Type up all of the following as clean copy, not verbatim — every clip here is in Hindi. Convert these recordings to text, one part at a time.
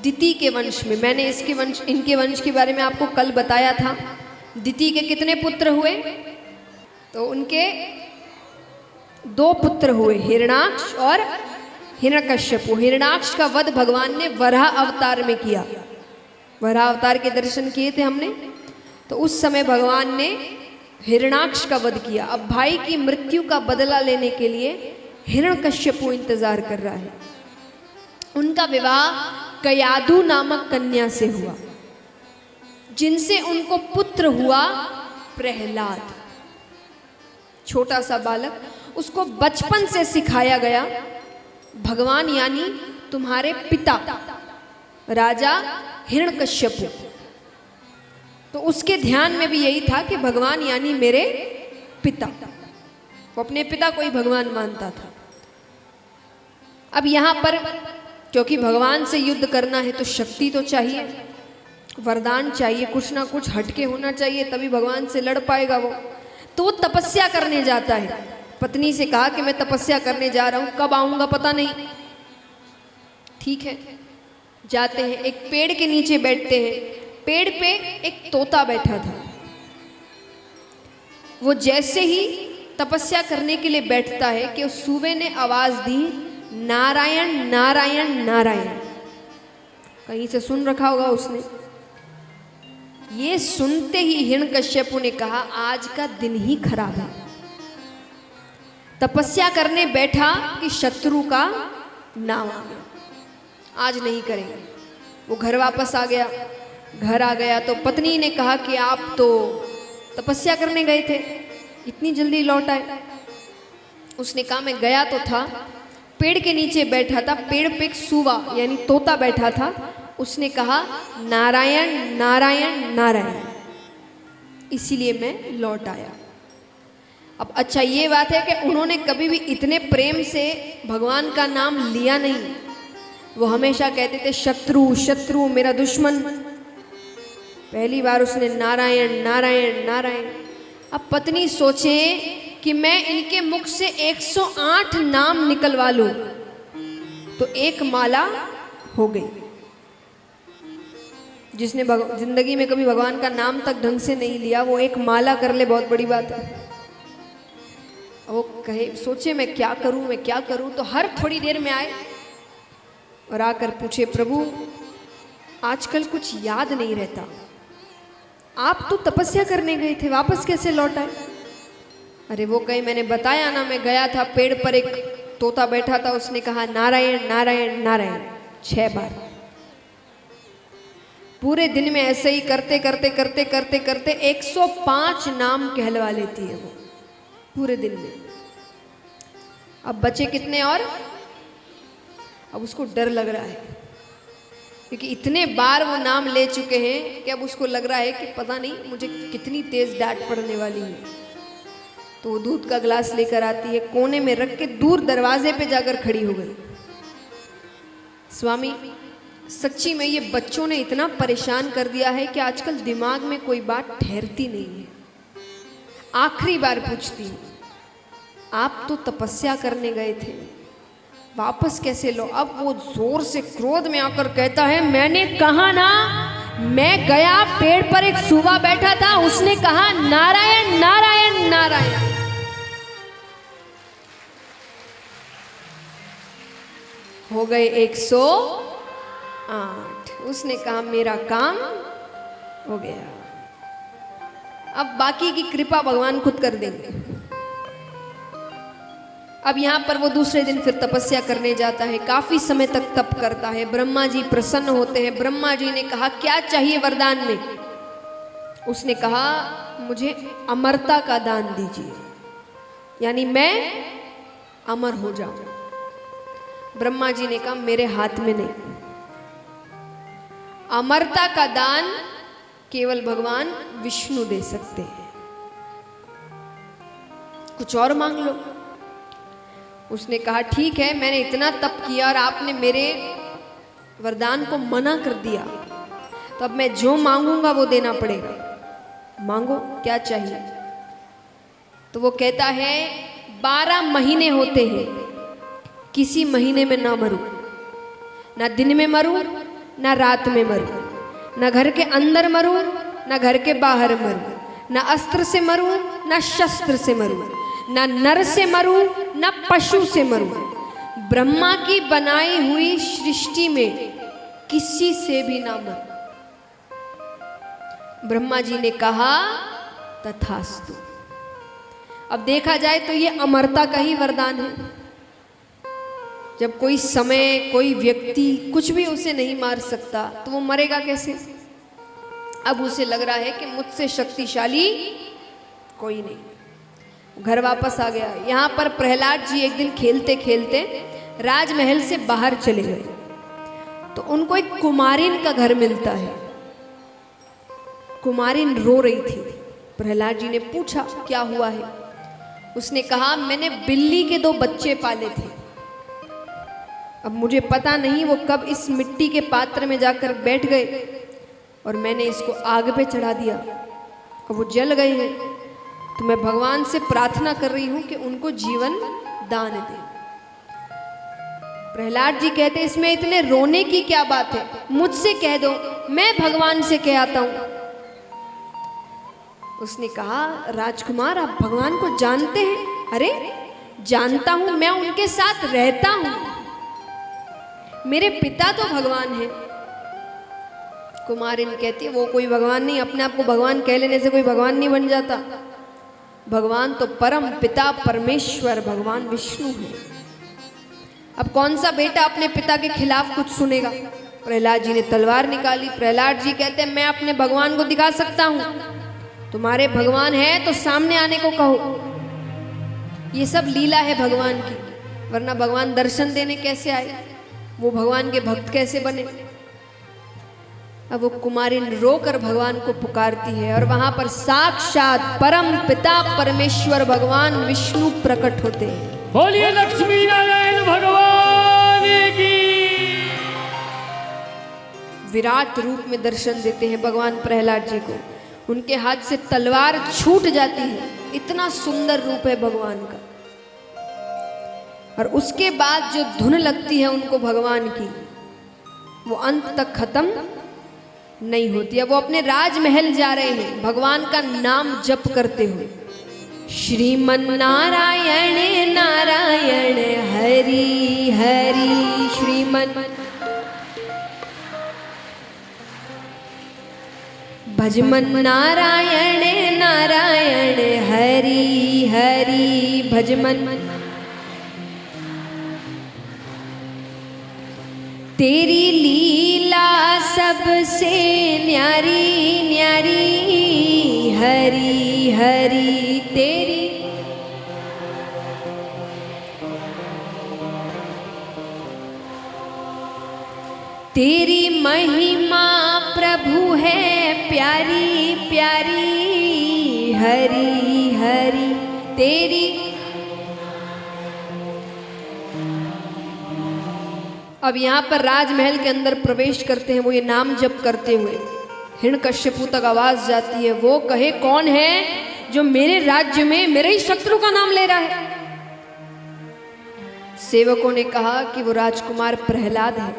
दिति के वंश में। मैंने इनके वंश के बारे में आपको कल बताया था। दिति के कितने पुत्र हुए? तो उनके 2 पुत्र हुए, हिरण्याक्ष और हिरण्यकश्यप। हिरण्याक्ष का वध भगवान ने वराह अवतार में किया। वराह अवतार के दर्शन किए थे हमने। तो उस समय भगवान ने हिरण्याक्ष का वध किया। अब भाई की मृत्यु का बदला लेने के लिए हिरण्यकश्यप इंतजार कर रहा है। उनका विवाह कयाधु नामक कन्या से हुआ, जिनसे उनको पुत्र हुआ प्रहलाद। छोटा सा बालक, उसको बचपन से सिखाया गया, भगवान यानी तुम्हारे पिता राजा हिरण्यकश्यप। तो उसके ध्यान में भी यही था कि भगवान यानी मेरे पिता। वो अपने पिता को ही भगवान मानता था। अब यहाँ पर क्योंकि भगवान से युद्ध करना है तो शक्ति तो चाहिए, वरदान चाहिए, कुछ ना कुछ हटके होना चाहिए, तभी भगवान से लड़ पाएगा वो। तो वो तपस्या करने जाता है। पत्नी से कहा कि मैं तपस्या करने जा रहा हूँ, कब आऊँगा पता नहीं। ठीक है, जाते हैं, एक पेड़ के नीचे बैठते हैं। पेड़ पे एक तोता बैठा था। वो जैसे ही तपस्या करने के लिए बैठता है कि उस सूबे ने आवाज दी, नारायण नारायण नारायण। कहीं से सुन रखा होगा उसने। ये सुनते ही हिरण्यकश्यप ने कहा आज का दिन ही खराब है। तपस्या करने बैठा कि शत्रु का नाम आ गया, आज नहीं करेंगे। वो घर वापस आ गया। घर आ गया तो पत्नी ने कहा कि आप तो तपस्या करने गए थे, इतनी जल्दी लौट आए। उसने कहा मैं गया तो था, पेड़ के नीचे बैठा था, पेड़ पे एक सूवा यानी तोता बैठा था। उसने कहा नारायण नारायण नारायण, इसीलिए मैं लौट आया। अब अच्छा ये बात है कि उन्होंने कभी भी इतने प्रेम से भगवान का नाम लिया नहीं। वो हमेशा कहते थे शत्रु शत्रु मेरा दुश्मन। पहली बार उसने नारायण नारायण नारायण। अब पत्नी सोचे कि मैं इनके मुख से 108 नाम निकलवा लूं तो एक माला हो गई। जिसने जिंदगी में कभी भगवान का नाम तक ढंग से नहीं लिया वो एक माला कर ले, बहुत बड़ी बात है। वो कहे सोचे मैं क्या करूं। तो हर थोड़ी देर में आए और आकर पूछे प्रभु आजकल कुछ याद नहीं रहता, आप तो तपस्या करने गए थे, वापस कैसे लौट आए? अरे वो कहे मैंने बताया ना, मैं गया था, पेड़ पर एक तोता बैठा था, उसने कहा नारायण नारायण नारायण 6 बार। पूरे दिन में ऐसे ही करते करते करते करते करते 105 नाम कहलवा लेती है वो पूरे दिन में। अब बचे कितने? और अब उसको डर लग रहा है क्योंकि इतने बार वो नाम ले चुके हैं कि अब उसको लग रहा है कि पता नहीं मुझे कितनी तेज डांट पड़ने वाली है। तो वो दूध का गिलास लेकर आती है, कोने में रख के दूर दरवाजे पे जाकर खड़ी हो गई। स्वामी सच्ची में ये बच्चों ने इतना परेशान कर दिया है कि आजकल दिमाग में कोई बात ठहरती नहीं है। आखिरी बार पूछती हूँ, आप तो तपस्या करने गए थे, वापस कैसे लो? अब वो जोर से क्रोध में आकर कहता है मैंने कहा ना, मैं गया, पेड़ पर एक सूबा बैठा था, उसने कहा नारायण नारायण नारायण। हो गए 108। उसने कहा मेरा काम हो गया, अब बाकी की कृपा भगवान खुद कर देंगे। अब यहाँ पर वो दूसरे दिन फिर तपस्या करने जाता है, काफी समय तक तप करता है। ब्रह्मा जी प्रसन्न होते हैं। ब्रह्मा जी ने कहा क्या चाहिए वरदान में? उसने कहा मुझे अमरता का दान दीजिए, यानी मैं अमर हो जाऊं। ब्रह्मा जी ने कहा मेरे हाथ में नहीं, अमरता का दान केवल भगवान विष्णु दे सकते हैं, कुछ और मांग लो। उसने कहा ठीक है, मैंने इतना तप किया और आपने मेरे वरदान को मना कर दिया, तो अब मैं जो मांगूंगा वो देना पड़ेगा। मांगो क्या चाहिए? तो वो कहता है 12 महीने होते हैं, किसी महीने में ना मरूं, ना दिन में मरूं ना रात में मरूं, ना घर के अंदर मरूं, ना घर के बाहर मरूं, ना अस्त्र से मरूं, ना शस्त्र से मरूं, ना नर से मरूं, ना पशु से मरूं, ब्रह्मा की बनाई हुई सृष्टि में किसी से भी ना मरूं। ब्रह्मा जी ने कहा तथास्तु। अब देखा जाए तो ये अमरता का ही वरदान है। जब कोई समय, कोई व्यक्ति कुछ भी उसे नहीं मार सकता तो वो मरेगा कैसे? अब उसे लग रहा है कि मुझसे शक्तिशाली कोई नहीं। घर वापस आ गया। यहाँ पर प्रहलाद जी एक दिन खेलते खेलते राजमहल से बाहर चले गए तो उनको एक कुमारिन का घर मिलता है। कुमारिन रो रही थी। प्रहलाद जी ने पूछा क्या हुआ है? उसने कहा मैंने बिल्ली के 2 बच्चे पाले थे। अब मुझे पता नहीं वो कब इस मिट्टी के पात्र में जाकर बैठ गए और मैंने इसको आग पे चढ़ा दिया और वो जल गए हैं। तो मैं भगवान से प्रार्थना कर रही हूं कि उनको जीवन दान दे। प्रहलाद जी कहते इसमें इतने रोने की क्या बात है? मुझसे कह दो, मैं भगवान से कह आता हूं। उसने कहा राजकुमार आप भगवान को जानते हैं? अरे जानता हूं, मैं उनके साथ रहता हूं, मेरे पिता तो भगवान है। कुमारिन कहती है वो कोई भगवान नहीं, अपने आप को भगवान कह लेने से कोई भगवान नहीं बन जाता। भगवान तो परम पिता परमेश्वर भगवान विष्णु है। अब कौन सा बेटा अपने पिता के खिलाफ कुछ सुनेगा? प्रहलाद जी ने तलवार निकाली। प्रहलाद जी कहते हैं मैं अपने भगवान को दिखा सकता हूं, तुम्हारे भगवान है तो सामने आने को कहो। ये सब लीला है भगवान की, वरना भगवान दर्शन देने कैसे आए? वो भगवान के भक्त कैसे बने? अब वो कुमारिन रोकर भगवान को पुकारती है और वहां पर साक्षात परम पिता परमेश्वर भगवान विष्णु प्रकट होते हैं। बोलिए लक्ष्मी नारायण भगवान की। विराट रूप में दर्शन देते हैं भगवान प्रहलाद जी को। उनके हाथ से तलवार छूट जाती है। इतना सुंदर रूप है भगवान का। और उसके बाद जो धुन लगती है उनको भगवान की, वो अंत तक खत्म नहीं होती है। वो अपने राजमहल जा रहे हैं भगवान का नाम जप करते हुए। श्रीमन नारायण नारायण हरि हरि श्रीमन भजमन नारायण नारायण हरि हरि भजमन। तेरी लीला सबसे न्यारी न्यारी हरि हरि तेरी। तेरी महिमा प्रभु है प्यारी प्यारी हरि हरि तेरी। अब यहाँ पर राजमहल के अंदर प्रवेश करते हैं वो ये नाम जप करते हुए। हिरण्यकश्यपु तक आवाज जाती है, वो कहे कौन है जो मेरे राज्य में मेरे ही शत्रु का नाम ले रहा है? सेवकों ने कहा कि वो राजकुमार प्रहलाद है।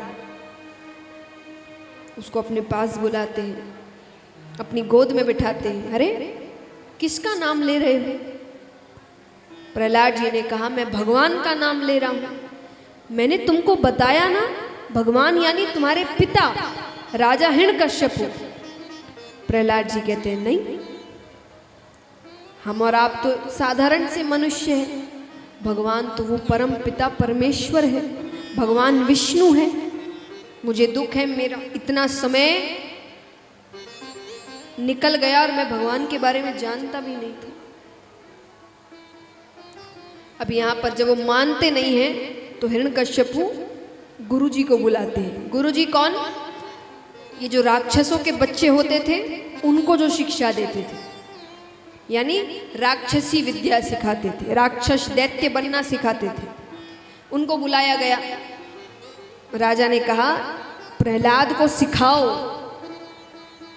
उसको अपने पास बुलाते हैं, अपनी गोद में बिठाते हैं। अरे किसका नाम ले रहे हो? प्रहलाद जी ने कहा मैं भगवान का नाम ले रहा हूं। मैंने तुमको बताया ना, भगवान यानी तुम्हारे पिता राजा हिरण्यकश्यपु। प्रहलाद जी कहते हैं नहीं, हम और आप तो साधारण से मनुष्य हैं, भगवान तो वो परम पिता परमेश्वर है, भगवान विष्णु है। मुझे दुख है, मेरा इतना समय निकल गया और मैं भगवान के बारे में जानता भी नहीं था। अब यहाँ पर जब वो मानते नहीं हैं तो हिरण्यकश्यपु गुरुजी को बुलाते हैं। गुरुजी कौन? ये जो राक्षसों के बच्चे होते थे उनको जो शिक्षा देते थे, यानी राक्षसी विद्या सिखाते थे, राक्षस दैत्य बनना सिखाते थे, उनको बुलाया गया। राजा ने कहा प्रहलाद को सिखाओ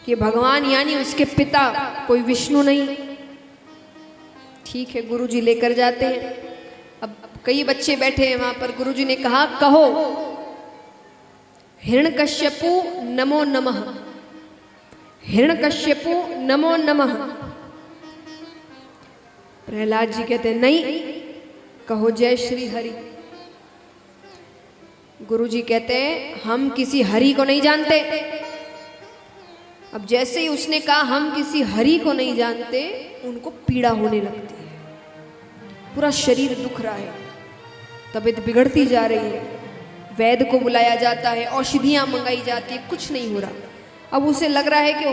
कि भगवान यानी उसके पिता कोई विष्णु नहीं। ठीक है, गुरुजी लेकर जाते हैं। अब कई बच्चे बैठे हैं वहां पर। गुरुजी ने कहा कहो हिरण्यकश्यपु नमो नमः, हिरण्यकश्यपु नमो नमः। प्रहलाद जी कहते नहीं, कहो जय श्री हरि। गुरु जी कहते हम किसी हरि को नहीं जानते। अब जैसे ही उसने कहा हम किसी हरि को नहीं जानते, उनको पीड़ा होने लगती है, पूरा शरीर दुख रहा है, तबीयत बिगड़ती जा रही है। वैद्य को बुलाया जाता है, औषधियाँ मंगाई जाती है, कुछ नहीं हो रहा। अब उसे लग रहा है कि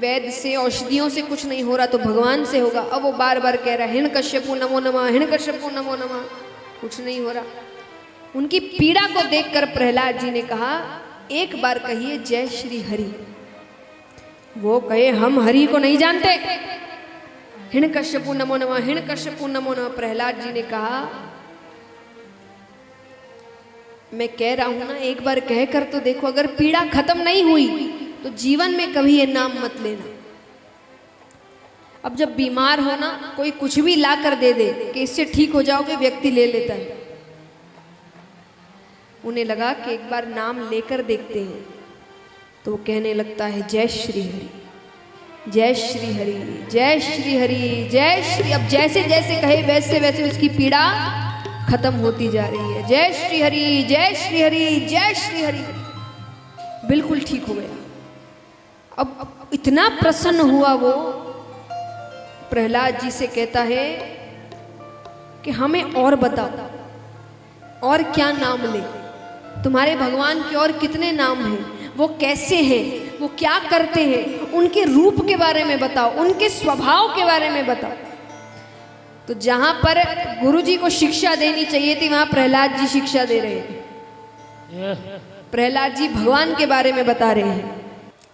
वैद्य से औषधियों से कुछ नहीं हो रहा तो भगवान से होगा। अब वो बार बार कह रहा है हिरण्यकश्यपु नमो नमः, हिरण्यकश्यपु नमो नमः, कुछ नहीं हो रहा। उनकी पीड़ा को देखकर प्रहलाद जी ने कहा एक बार कहिए जय श्री हरि। वो कहे हम हरि को नहीं जानते। हिरण्यकश्यपु नमो नमः, हिरण्यकश्यपु नमो नमः। प्रहलाद जी ने कहा मैं कह रहा हूं ना, एक बार कहकर तो देखो, अगर पीड़ा खत्म नहीं हुई तो जीवन में कभी ये नाम मत लेना। अब जब बीमार हो ना, कोई कुछ भी ला कर दे दे कि इससे ठीक हो जाओगे, व्यक्ति ले लेता है। उन्हें लगा कि एक बार नाम लेकर देखते हैं, तो वो कहने लगता है जय श्री हरि, जय श्री हरि, जय श्री हरि, जय श्री। अब जैसे जैसे कहे वैसे वैसे उसकी पीड़ा खत्म होती जा रही है। जय श्री हरि, जय श्री हरि, जय श्री हरि। बिल्कुल ठीक हो गया। अब इतना प्रसन्न हुआ वो, प्रहलाद जी से कहता है कि हमें और बताओ, और क्या नाम ले, तुम्हारे भगवान के और कितने नाम हैं, वो कैसे हैं, वो क्या करते हैं, उनके रूप के बारे में बताओ, उनके स्वभाव के बारे में बताओ। तो जहां पर गुरु जी को शिक्षा देनी चाहिए थी, वहां प्रहलाद जी शिक्षा दे रहे हैं। प्रहलाद जी भगवान के बारे में बता रहे हैं।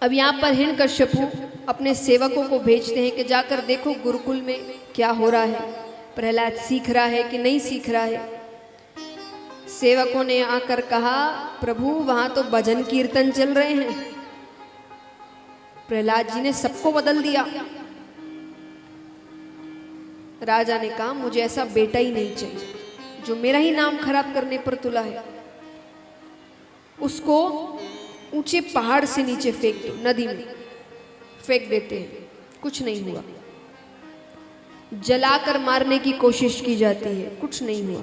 अब यहाँ पर हिरण्यकश्यपु अपने सेवकों को भेजते हैं कि जाकर देखो गुरुकुल में क्या हो रहा है, प्रहलाद सीख रहा है कि नहीं सीख रहा है। सेवकों ने आकर कहा प्रभु वहां तो भजन कीर्तन चल रहे हैं। प्रहलाद जी ने सबको बदल दिया। राजा ने कहा मुझे ऐसा बेटा ही नहीं चाहिए जो मेरा ही नाम खराब करने पर तुला है। उसको ऊंचे पहाड़ से नीचे फेंक दो, नदी में फेंक देते हैं, कुछ नहीं हुआ। जलाकर मारने की कोशिश की जाती है, कुछ नहीं हुआ।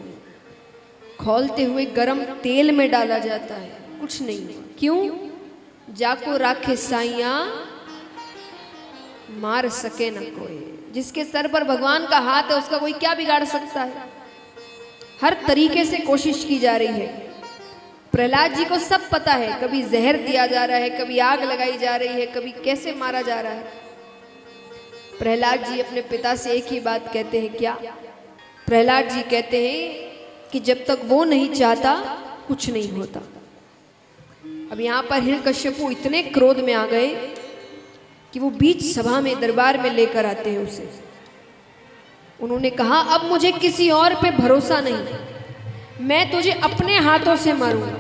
खौलते हुए गरम तेल में डाला जाता है, कुछ नहीं हुआ। क्यों? जाको राखे साइया मार सके न कोई। जिसके सर पर भगवान का हाथ है उसका कोई क्या बिगाड़ सकता है। हर तरीके से कोशिश की जा रही है। प्रहलाद जी को सब पता है, कभी जहर दिया जा रहा है, कभी आग लगाई जा रही है, कभी कैसे मारा जा रहा है। प्रहलाद जी अपने पिता से एक ही बात कहते हैं, क्या? प्रहलाद जी कहते हैं कि जब तक वो नहीं चाहता कुछ नहीं होता। अब यहाँ पर हिरण्यकश्यपु इतने क्रोध में आ गए कि वो बीच सभा में दरबार में लेकर आते हैं उसे। उन्होंने कहा अब मुझे किसी और पे भरोसा नहीं, मैं तुझे अपने हाथों से मारूंगा।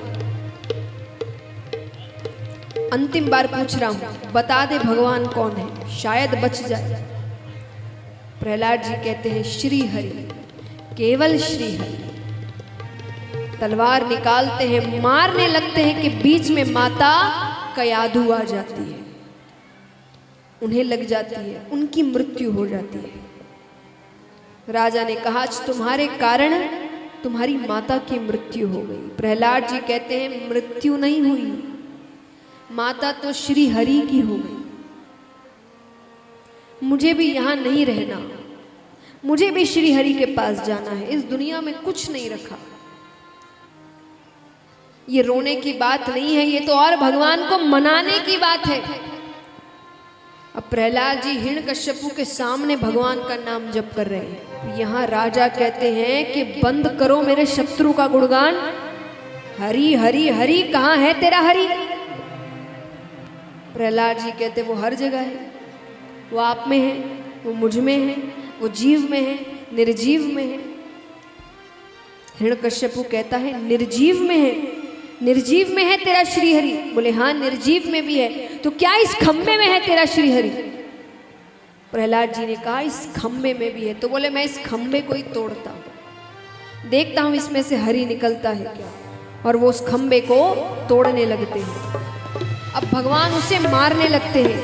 अंतिम बार पूछ रहा हूं, बता दे भगवान कौन है, शायद बच जाए। प्रहलाद जी कहते हैं श्री हरि, केवल श्री हरि। तलवार निकालते हैं, मारने लगते हैं कि बीच में माता कयाधु आ जाती है, उन्हें लग जाती है, उनकी मृत्यु हो जाती है। राजा ने कहा आज तुम्हारे कारण तुम्हारी माता की मृत्यु हो गई। प्रहलाद जी कहते हैं मृत्यु नहीं हुई, माता तो श्री हरि की हो गई। मुझे भी यहां नहीं रहना, मुझे भी श्री हरि के पास जाना है। इस दुनिया में कुछ नहीं रखा। ये रोने की बात नहीं है, ये तो और भगवान को मनाने की बात है। अब प्रहलाद जी हिरण्यकश्यपु के सामने भगवान का नाम जप कर रहे हैं। यहाँ राजा कहते हैं कि बंद करो मेरे शत्रु का गुणगान। हरि हरि हरि, कहाँ है तेरा हरि? प्रहलाद जी कहते वो हर जगह है, वो आप में है, वो मुझ में है, वो जीव में है, निर्जीव में है। हिरण्यकश्यपु कहता है निर्जीव में है, निर्जीव में है तेरा श्रीहरि। बोले हाँ निर्जीव में भी है, तो क्या इस खंबे में है तेरा श्रीहरि? प्रहलाद जी ने कहा इस खंबे में भी है। तो बोले मैं इस खंबे को ही तोड़ता हूं, देखता हूं इसमें से हरि निकलता है क्या। और वो उस खंबे को तोड़ने लगते हैं। अब भगवान उसे मारने लगते हैं।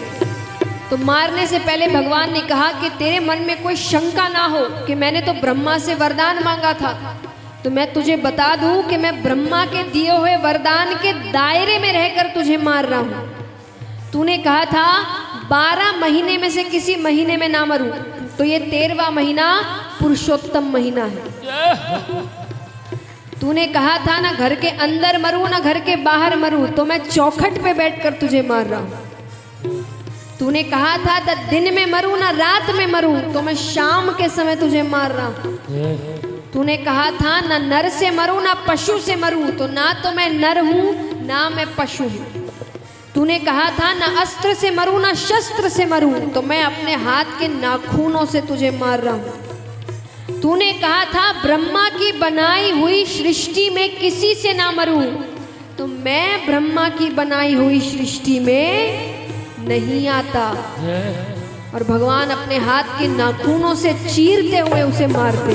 तो मारने से पहले भगवान ने कहा कि तेरे मन में कोई शंका ना हो कि मैंने तो ब्रह्मा से वरदान मांगा था, तो मैं तुझे बता दूं कि मैं ब्रह्मा के दिए हुए वरदान के दायरे में रहकर तुझे मार रहा हूं। तूने कहा था 12 महीने में से किसी महीने में ना मरूं, तो ये 13वां महीना पुरुषोत्तम महीना है। तूने कहा था ना घर के अंदर मरूं ना घर के बाहर मरूं, तो मैं चौखट पे बैठकर तुझे मार रहा हूं। तूने कहा था ना दिन में मरूं ना रात में मरूं, तो मैं शाम के समय तुझे मार रहा हूं। तूने कहा था ना नर से मरूं ना पशु से मरूं, तो ना तो मैं नर हूं ना मैं पशु हूं। तूने कहा था ना अस्त्र से मरूं ना शस्त्र से मरूं, तो मैं अपने हाथ के नाखूनों से तुझे मार रहा हूं। तूने कहा था ब्रह्मा की बनाई हुई सृष्टि में किसी से ना मरूं, तो मैं ब्रह्मा की बनाई हुई सृष्टि में नहीं आता। और भगवान अपने हाथ के नाखूनों से चीरते हुए उसे मारते।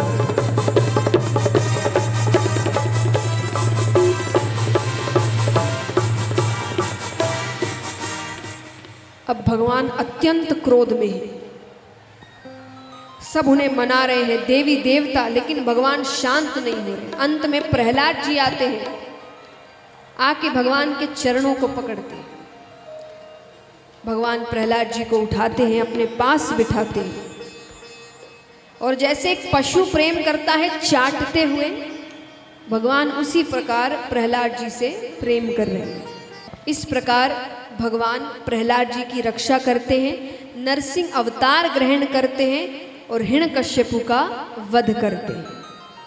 अब भगवान अत्यंत क्रोध में है। सब उन्हें मना रहे हैं, देवी देवता, लेकिन भगवान शांत नहीं हो रहे। अंत में प्रहलाद जी आते हैं, आके भगवान के चरणों को पकड़ते हैं। भगवान प्रहलाद जी को उठाते हैं, अपने पास बिठाते हैं, और जैसे एक पशु प्रेम करता है चाटते हुए, भगवान उसी प्रकार प्रहलाद जी से प्रेम कर रहे हैं। इस प्रकार भगवान प्रहलाद जी की रक्षा करते हैं, नरसिंह अवतार ग्रहण करते हैं और हिरण्यकश्यपु का वध करते हैं।